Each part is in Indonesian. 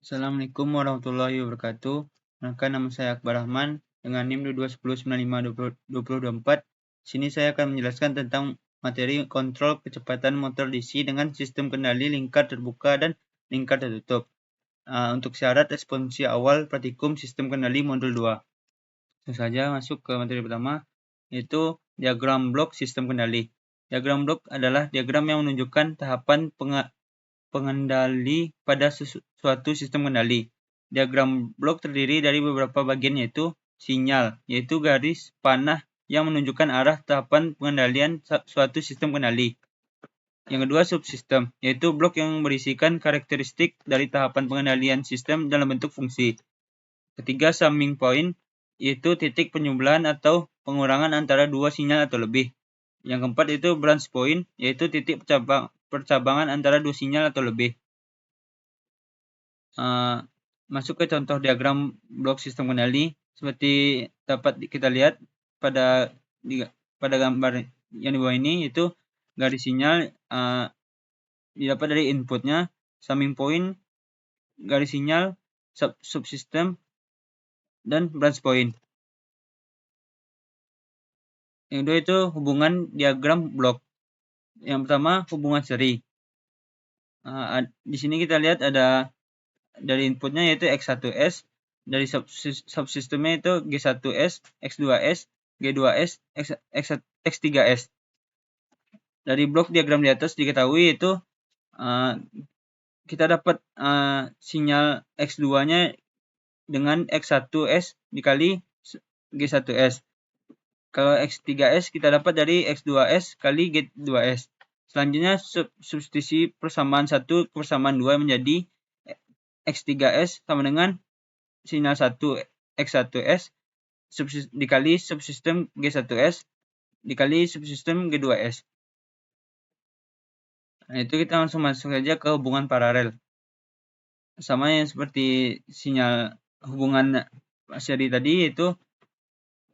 Assalamualaikum warahmatullahi wabarakatuh. Perkenalkan, nama saya Akbar Rahman dengan NIM 2210952024. Sini saya akan menjelaskan tentang materi kontrol kecepatan motor DC dengan sistem kendali lingkar terbuka dan lingkar tertutup. Untuk syarat responsi awal praktikum sistem kendali modul 2. Langsung saja masuk ke materi pertama, yaitu diagram blok sistem kendali. Diagram blok adalah diagram yang menunjukkan tahapan pengendali pada suatu sistem kendali. Diagram blok terdiri dari beberapa bagian, yaitu sinyal, yaitu garis panah yang menunjukkan arah tahapan pengendalian suatu sistem kendali. Yang kedua, subsistem, yaitu blok yang berisikan karakteristik dari tahapan pengendalian sistem dalam bentuk fungsi. Ketiga, summing point, yaitu titik penjumlahan atau pengurangan antara dua sinyal atau lebih. Yang keempat itu branch point, yaitu titik percabangan antara dua sinyal atau lebih. Masuk ke contoh diagram blok sistem kendali. Seperti dapat kita lihat pada gambar yang di bawah ini, itu garis sinyal didapat dari inputnya, summing point, garis sinyal, subsystem, dan branch point. Yang kedua itu hubungan diagram blok. Yang pertama, hubungan seri. Di sini kita lihat ada dari inputnya yaitu X1S, dari subsistemnya itu G1S, X2S, G2S, X3S. Dari blok diagram di atas diketahui itu kita dapat sinyal X2-nya dengan X1S dikali G1S. Kalau X3S kita dapat dari X2S kali G2S. Selanjutnya substitusi persamaan 1 ke persamaan 2 menjadi X3S sama dengan sinyal 1 X1S dikali subsistem G1S dikali subsistem G2S. Nah, itu kita langsung masuk saja ke hubungan paralel. Sama yang seperti sinyal hubungan seri tadi, yaitu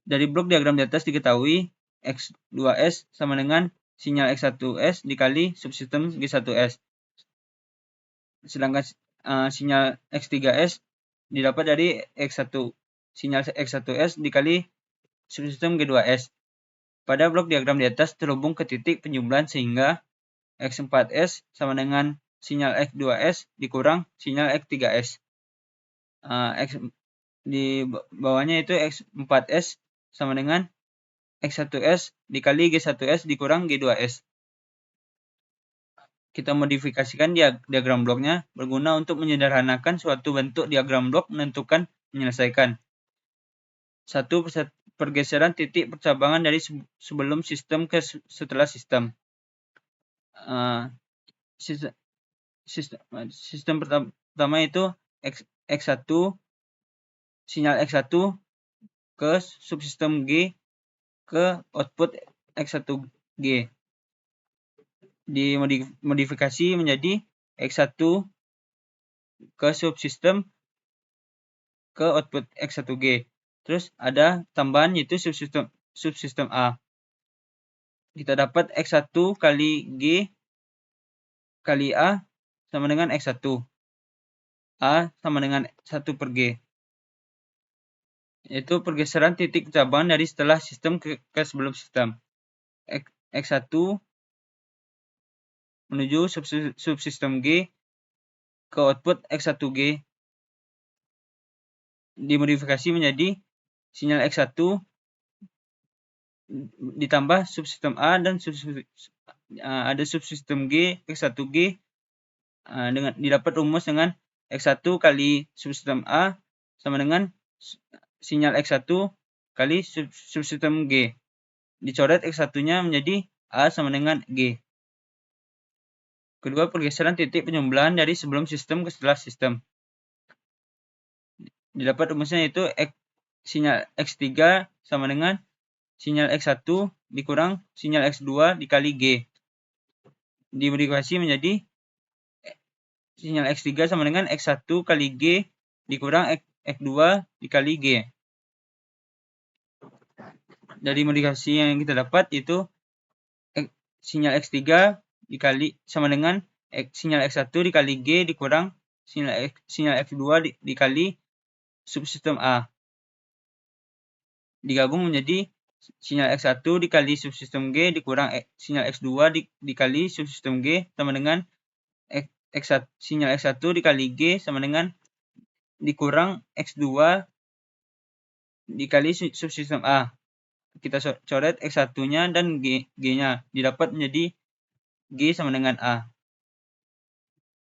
dari blok diagram di atas diketahui X2S sama dengan sinyal X1S dikali subsistem G1S. Sedangkan sinyal X3S didapat dari sinyal X1S dikali subsistem G2S. Pada blok diagram di atas terhubung ke titik penjumlahan sehingga X4S sama dengan sinyal X2S dikurang sinyal X3S. Di bawahnya itu X4S sama dengan X1S dikali G1S dikurang G2S. Kita modifikasikan diagram bloknya berguna untuk menyederhanakan suatu bentuk diagram blok menentukan menyelesaikan. 1. Pergeseran titik percabangan dari sebelum sistem ke setelah sistem. Sistem pertama itu X1, sinyal X1 ke subsistem G ke output X1G. Dimodifikasi menjadi X1 ke subsistem ke output X1G. Terus ada tambahan yaitu subsistem A. Kita dapat X1 kali G kali A sama dengan X1. A sama dengan 1 per G. Yaitu pergeseran titik percabangan dari setelah sistem ke sebelum sistem. X1 menuju subsistem G ke output X1G. Dimodifikasi menjadi sinyal X1 ditambah subsistem A dan ada subsistem G X1G dengan didapat rumus dengan X1 kali subsistem A sama dengan sinyal X1 kali subsistem G. Dicoret X1-nya menjadi A sama dengan G. Kedua, pergeseran titik penjumlahan dari sebelum sistem ke setelah sistem. Didapat rumusnya yaitu sinyal X3 sama dengan sinyal X1 dikurang sinyal X2 dikali G. Dimodifikasi menjadi sinyal X3 sama dengan X1 kali G dikurang X2 dikali G. Dari modifikasi yang kita dapat itu sinyal X3 dikali sama dengan sinyal X1 dikali G dikurang sinyal F2 dikali subsistem A. Digabung menjadi sinyal X1 dikali subsistem G dikurang sinyal X2 dikali subsistem G sama dengan sinyal X1 dikali G sama dengan dikurang X2 dikali subsistem A. Kita coret X1-nya dan G-nya. Didapat menjadi G sama dengan A.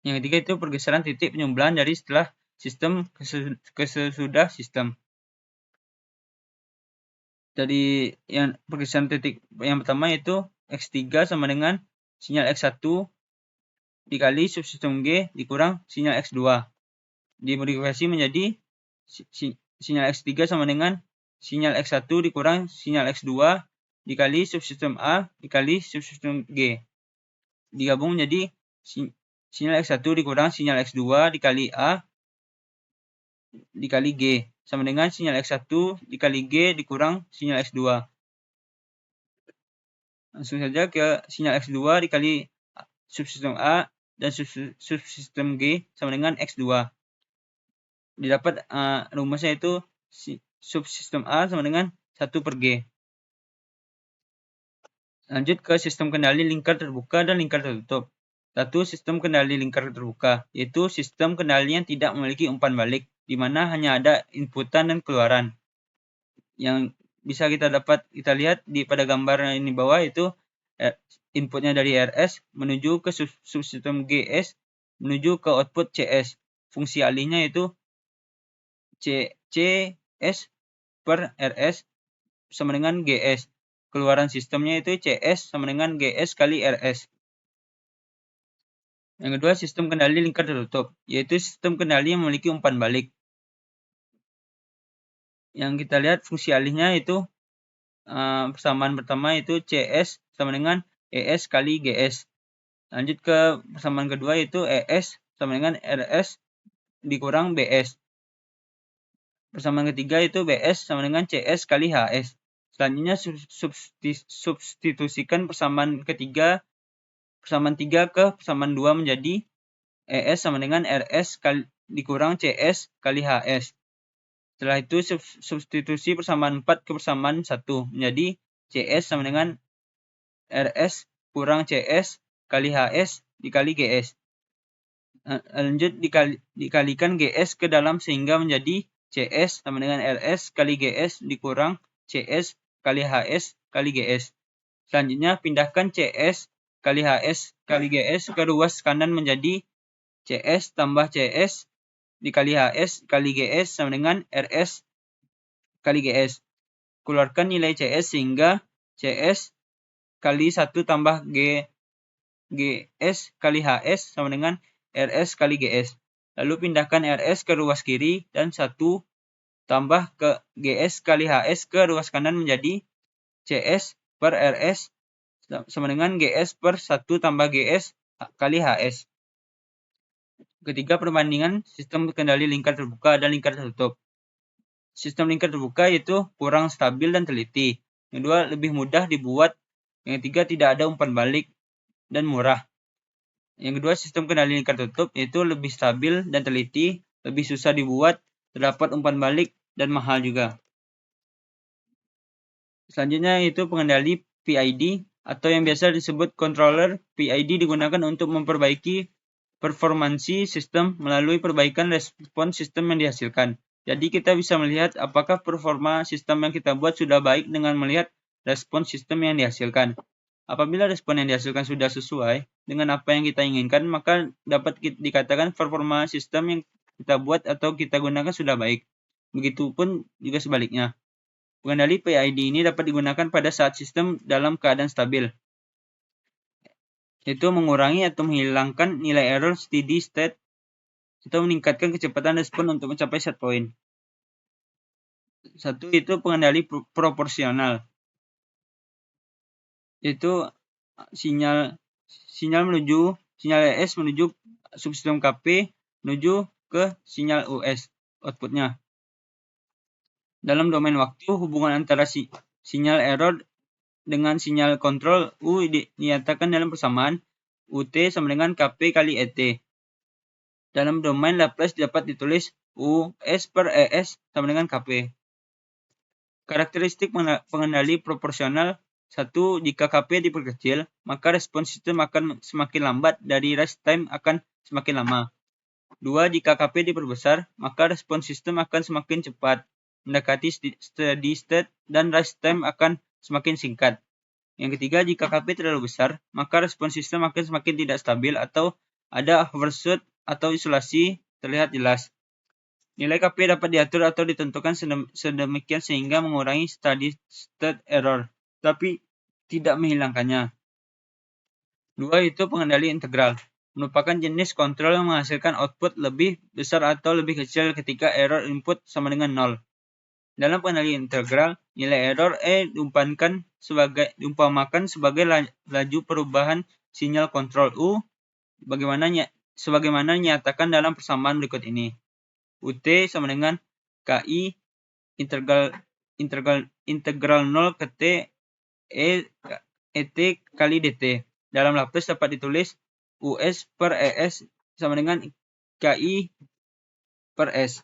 Yang ketiga itu pergeseran titik penyembelahan dari setelah sistem ke sesudah sistem. Dari yang pergeseran titik yang pertama yaitu X3 sama dengan sinyal X1 dikali subsistem G dikurang sinyal X2. Dimodifikasi menjadi sinyal X3 sama dengan sinyal X1 dikurang sinyal X2 dikali subsistem A dikali subsistem G. Digabung menjadi sinyal X1 dikurang sinyal X2 dikali A dikali G sama dengan sinyal X1 dikali G dikurang sinyal X2. Langsung saja ke sinyal X2 dikali subsistem A dan subsistem G sama dengan X2. Didapat rumusnya itu subsistem A sama dengan 1 per G. Lanjut ke sistem kendali lingkar terbuka dan lingkar tertutup. Satu, sistem kendali lingkar terbuka, yaitu sistem kendali yang tidak memiliki umpan balik, di mana hanya ada inputan dan keluaran. Yang bisa kita lihat pada gambar ini bawah itu inputnya dari RS menuju ke subsistem GS menuju ke output CS. Fungsi alihnya itu CS per RS sama dengan GS. Keluaran sistemnya itu CS sama dengan GS kali RS. Yang kedua, sistem kendali lingkar tertutup, yaitu sistem kendali yang memiliki umpan balik. Yang kita lihat fungsi alihnya itu persamaan pertama itu CS sama dengan ES kali GS. Lanjut ke persamaan kedua yaitu ES sama dengan RS dikurang BS. Persamaan ketiga itu BS sama dengan CS kali HS. Selanjutnya substitusikan persamaan 3 ke persamaan 2 menjadi ES sama dengan RS dikurang CS kali HS. Setelah itu substitusi persamaan 4 ke persamaan 1 menjadi CS sama dengan RS kurang CS kali HS dikali GS. Lanjut dikalikan GS ke dalam sehingga menjadi CS sama dengan RS kali GS dikurang CS kali HS kali GS. Selanjutnya pindahkan CS kali HS kali GS ke ruas kanan menjadi CS tambah CS dikali HS kali GS sama dengan RS kali GS. Keluarkan nilai CS sehingga CS kali 1 tambah GS kali HS sama dengan RS kali GS. Lalu pindahkan RS ke ruas kiri dan 1 tambah ke GS kali HS ke ruas kanan menjadi CS per RS sama dengan GS per 1 tambah GS kali HS. Ketiga, perbandingan sistem kendali lingkar terbuka dan lingkar tertutup. Sistem lingkar terbuka yaitu kurang stabil dan teliti. Yang kedua, lebih mudah dibuat. Yang ketiga, tidak ada umpan balik dan murah. Yang kedua, sistem kendali lingkar tertutup yaitu lebih stabil dan teliti, lebih susah dibuat, terdapat umpan balik, dan mahal juga. Selanjutnya yaitu pengendali PID atau yang biasa disebut controller. PID digunakan untuk memperbaiki performansi sistem melalui perbaikan respon sistem yang dihasilkan. Jadi kita bisa melihat apakah performa sistem yang kita buat sudah baik dengan melihat respon sistem yang dihasilkan. Apabila respon yang dihasilkan sudah sesuai dengan apa yang kita inginkan, maka dapat dikatakan performa sistem yang kita buat atau kita gunakan sudah baik. Begitupun juga sebaliknya. Pengendali PID ini dapat digunakan pada saat sistem dalam keadaan stabil, yaitu mengurangi atau menghilangkan nilai error steady state atau meningkatkan kecepatan respon untuk mencapai set point. Satu itu pengendali proporsional, yaitu sinyal ES menuju subsistem KP menuju ke sinyal US outputnya. Dalam domain waktu, hubungan antara sinyal error dengan sinyal kontrol U dinyatakan dalam persamaan UT sama dengan KP kali ET. Dalam domain Laplace dapat ditulis US per ES sama dengan KP. Karakteristik pengendali proporsional. 1. Jika KP diperkecil, maka respons sistem akan semakin lambat dari rest time akan semakin lama. 2. Jika KP diperbesar, maka respons sistem akan semakin cepat, mendekati steady state dan rest time akan semakin singkat. Yang ketiga, jika KP terlalu besar, maka respons sistem akan semakin tidak stabil atau ada overshoot atau isolasi terlihat jelas. Nilai KP dapat diatur atau ditentukan sedemikian sehingga mengurangi steady state error, tapi tidak menghilangkannya. 2. Itu pengendali integral, merupakan jenis kontrol yang menghasilkan output lebih besar atau lebih kecil ketika error input sama dengan 0. Dalam pengendali integral, nilai error E diumpamakan sebagai laju perubahan sinyal kontrol U, sebagaimana dinyatakan dalam persamaan berikut ini. UT sama dengan KI integral 0 ke T ET kali DT. Dalam Laplace dapat ditulis US per ES sama dengan KI per S.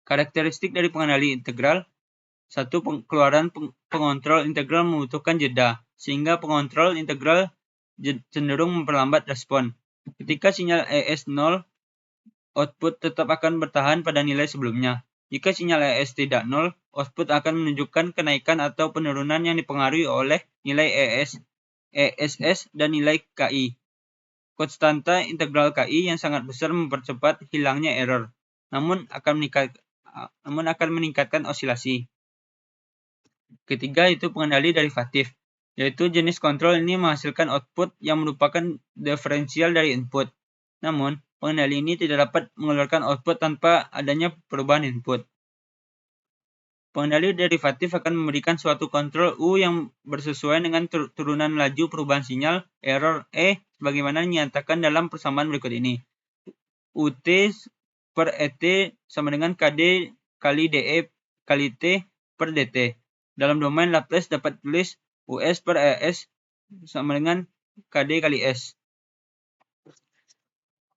Karakteristik dari pengendali integral. 1. Keluaran pengontrol integral membutuhkan jeda, sehingga pengontrol integral cenderung memperlambat respon. Ketika sinyal ES 0, output tetap akan bertahan pada nilai sebelumnya. Jika sinyal ES tidak 0, output akan menunjukkan kenaikan atau penurunan yang dipengaruhi oleh nilai ESS dan nilai KI. Konstanta integral KI yang sangat besar mempercepat hilangnya error, namun akan meningkatkan osilasi. Ketiga, itu pengendali derivatif, yaitu jenis kontrol ini menghasilkan output yang merupakan diferensial dari input. Namun, pengendali ini tidak dapat mengeluarkan output tanpa adanya perubahan input. Pengendali derivatif akan memberikan suatu kontrol U yang bersesuaian dengan turunan laju perubahan sinyal error E sebagaimana dinyatakan dalam persamaan berikut ini. UT per ET sama dengan KD kali DE kali T per DT. Dalam domain Laplace dapat ditulis US per ES sama dengan KD kali S.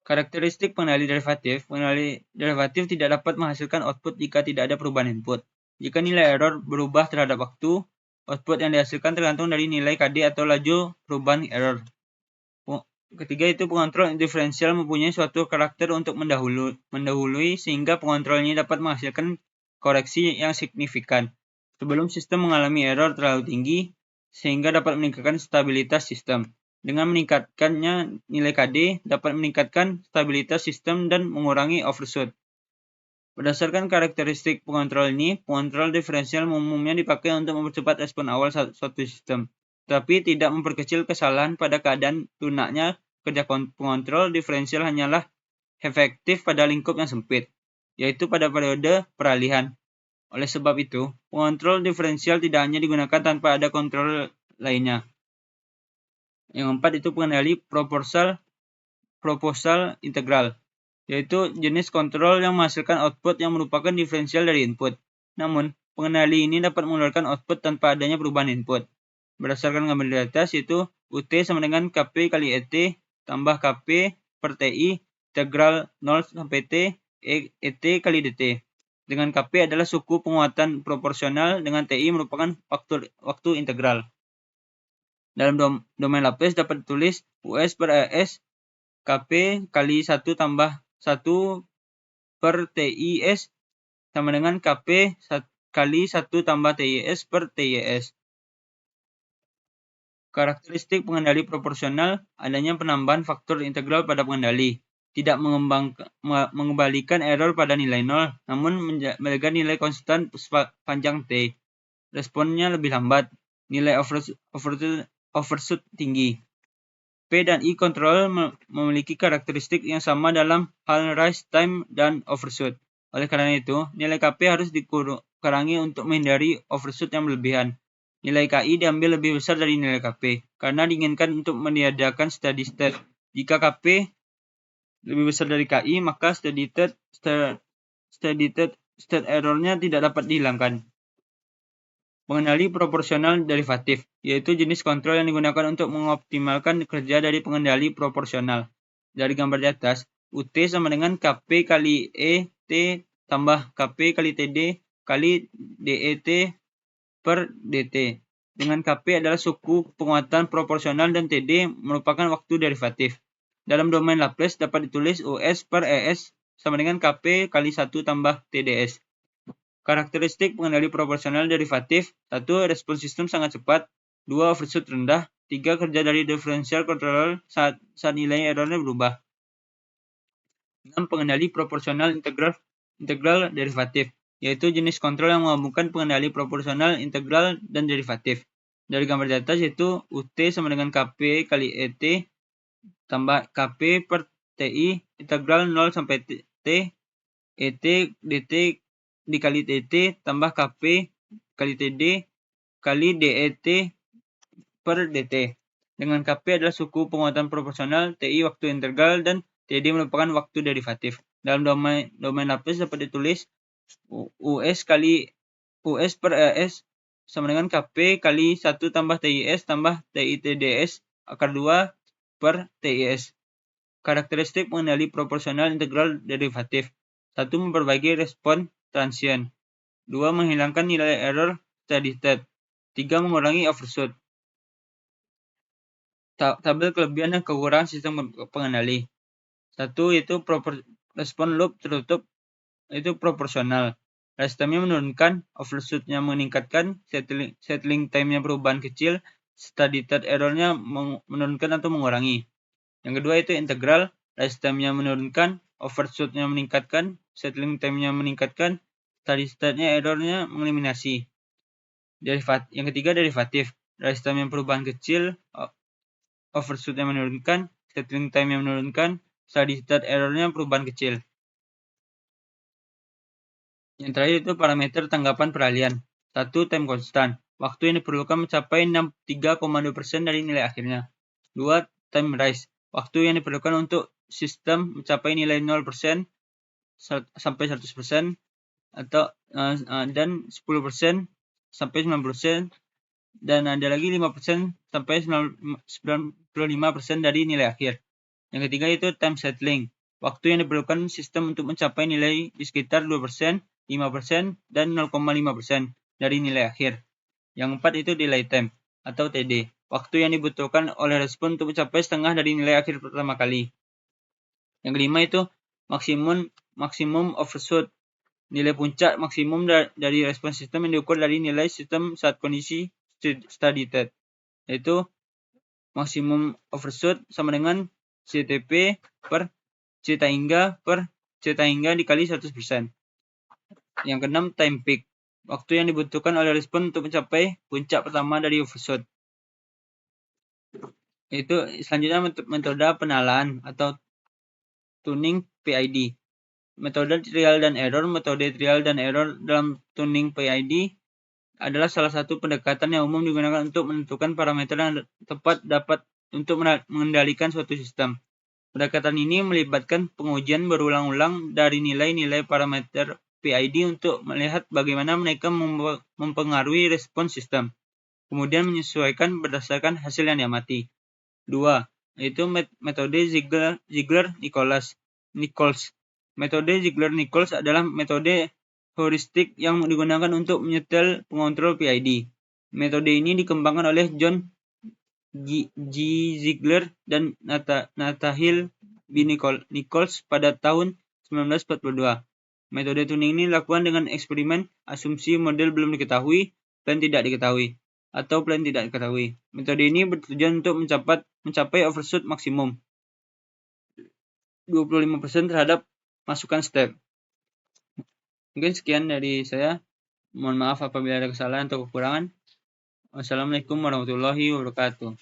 Karakteristik pengendali derivatif. Pengendali derivatif tidak dapat menghasilkan output jika tidak ada perubahan input. Jika nilai error berubah terhadap waktu, output yang dihasilkan tergantung dari nilai KD atau laju perubahan error. Ketiga, itu pengontrol diferensial mempunyai suatu karakter untuk mendahului sehingga pengontrol ini dapat menghasilkan koreksi yang signifikan sebelum sistem mengalami error terlalu tinggi sehingga dapat meningkatkan stabilitas sistem. Dengan meningkatkannya nilai KD dapat meningkatkan stabilitas sistem dan mengurangi overshoot. Berdasarkan karakteristik pengontrol ini, pengontrol diferensial umumnya dipakai untuk mempercepat respon awal suatu sistem, tapi tidak memperkecil kesalahan pada keadaan lunaknya. Kerja pengontrol diferensial hanyalah efektif pada lingkup yang sempit, yaitu pada periode peralihan. Oleh sebab itu, pengontrol diferensial tidak hanya digunakan tanpa ada kontrol lainnya. Yang keempat, itu pengendali proposal integral, yaitu jenis kontrol yang menghasilkan output yang merupakan diferensial dari input. Namun, pengendali ini dapat mengeluarkan output tanpa adanya perubahan input. Berdasarkan gambar di atas, yaitu UT sama dengan KP kali ET tambah KP per TI integral 0 sampai T ET kali DT. Dengan KP adalah suku penguatan proporsional, dengan TI merupakan waktu integral. Dalam domain Laplace dapat ditulis US per ES KP kali 1 tambah 1 per TIS sama dengan KP kali 1 tambah TIS per TIS. Karakteristik pengendali proporsional, adanya penambahan faktor integral pada pengendali. Tidak mengembalikan error pada nilai 0, namun menjaga nilai konstan sepanjang T. Responnya lebih lambat. Nilai overshoot tinggi. P dan I control memiliki karakteristik yang sama dalam hal rise time dan overshoot. Oleh karena itu, nilai KP harus dikurangi untuk menghindari overshoot yang berlebihan. Nilai KI diambil lebih besar dari nilai KP, karena diinginkan untuk meniadakan steady state. Jika KP lebih besar dari KI, maka steady state error-nya tidak dapat dihilangkan. Pengendali proporsional derivatif, yaitu jenis kontrol yang digunakan untuk mengoptimalkan kerja dari pengendali proporsional. Dari gambar di atas, UT sama dengan KP kali ET tambah KP kali TD kali DET per DT. Dengan KP adalah suku penguatan proporsional dan TD merupakan waktu derivatif. Dalam domain Laplace dapat ditulis US per ES sama dengan KP kali 1 tambah TDS. Karakteristik pengendali proporsional derivatif: 1. Respons sistem sangat cepat. 2. Overshoot rendah. 3. Kerja dari differential controller saat nilai errornya berubah. 6. Pengendali proporsional integral derivatif, yaitu jenis kontrol yang menggabungkan pengendali proporsional, integral, dan derivatif. Dari gambar di atas yaitu UT sama dengan KP kali ET tambah KP per TI integral 0 sampai T ET DT dikali DT tambah KP kali TD kali DET per DT. Dengan KP adalah suku penguatan proporsional, TI waktu integral, dan TD merupakan waktu derivatif. Dalam domain Laplace dapat ditulis US per ES sama dengan KP kali 1 tambah TIS tambah TITDS akar 2 per TIS. Karakteristik pengendali proporsional integral derivatif: 1. Memperbaiki respon transient. 2. Menghilangkan nilai error steady state. 3. Mengurangi overshoot. Tabel kelebihan dan kekurangan sistem pengendali. 1. Yaitu respon loop tertutup itu proporsional. Rest time-nya menurunkan, overshoot-nya meningkatkan, settling time-nya perubahan kecil, steady state error-nya menurunkan atau mengurangi. Yang kedua itu integral, rest time-nya menurunkan, overshoot-nya meningkatkan, settling time-nya meningkatkan, steady state-nya error-nya mengeliminasi. Yang ketiga derivatif, rest time-nya perubahan kecil, overshoot-nya menurunkan, settling time-nya menurunkan, steady state error-nya perubahan kecil. Yang terakhir itu parameter tanggapan peralihan. 1. Time constant. Waktu yang diperlukan mencapai 63,2% dari nilai akhirnya. 2. Time rise. Waktu yang diperlukan untuk sistem mencapai nilai 0% sampai 100% dan 10% sampai 90%, dan ada lagi 5% sampai 95% dari nilai akhir. Yang ketiga itu time settling. Waktu yang diperlukan sistem untuk mencapai nilai di sekitar 2%, 5%, dan 0,5% dari nilai akhir. Yang keempat itu delay time atau TD. Waktu yang dibutuhkan oleh respon untuk mencapai setengah dari nilai akhir pertama kali. Yang kelima itu maksimum overshoot. Nilai puncak maksimum dari respon sistem yang diukur dari nilai sistem saat kondisi steady state. Yaitu maksimum overshoot sama dengan CTP per C hingga dikali 100%. Yang keenam, time peak. Waktu yang dibutuhkan oleh respon untuk mencapai puncak pertama dari overshoot. Itu selanjutnya metode penalaan atau tuning PID. Metode trial dan error. Metode trial dan error dalam tuning PID adalah salah satu pendekatan yang umum digunakan untuk menentukan parameter yang tepat dapat untuk mengendalikan suatu sistem. Pendekatan ini melibatkan pengujian berulang-ulang dari nilai-nilai parameter PID untuk melihat bagaimana mereka mempengaruhi respons sistem, kemudian menyesuaikan berdasarkan hasil yang diamati. 2. Yaitu metode Ziegler-Nichols. Metode Ziegler-Nichols adalah metode heuristik yang digunakan untuk menyetel pengontrol PID. Metode ini dikembangkan oleh John G. Ziegler dan Nathaniel B. Nichols pada tahun 1942. Metode tuning ini dilakukan dengan eksperimen asumsi model belum diketahui, plan tidak diketahui, atau plan tidak diketahui. Metode ini bertujuan untuk mencapai overshoot maksimum 25% terhadap masukan step. Mungkin sekian dari saya. Mohon maaf apabila ada kesalahan atau kekurangan. Wassalamualaikum warahmatullahi wabarakatuh.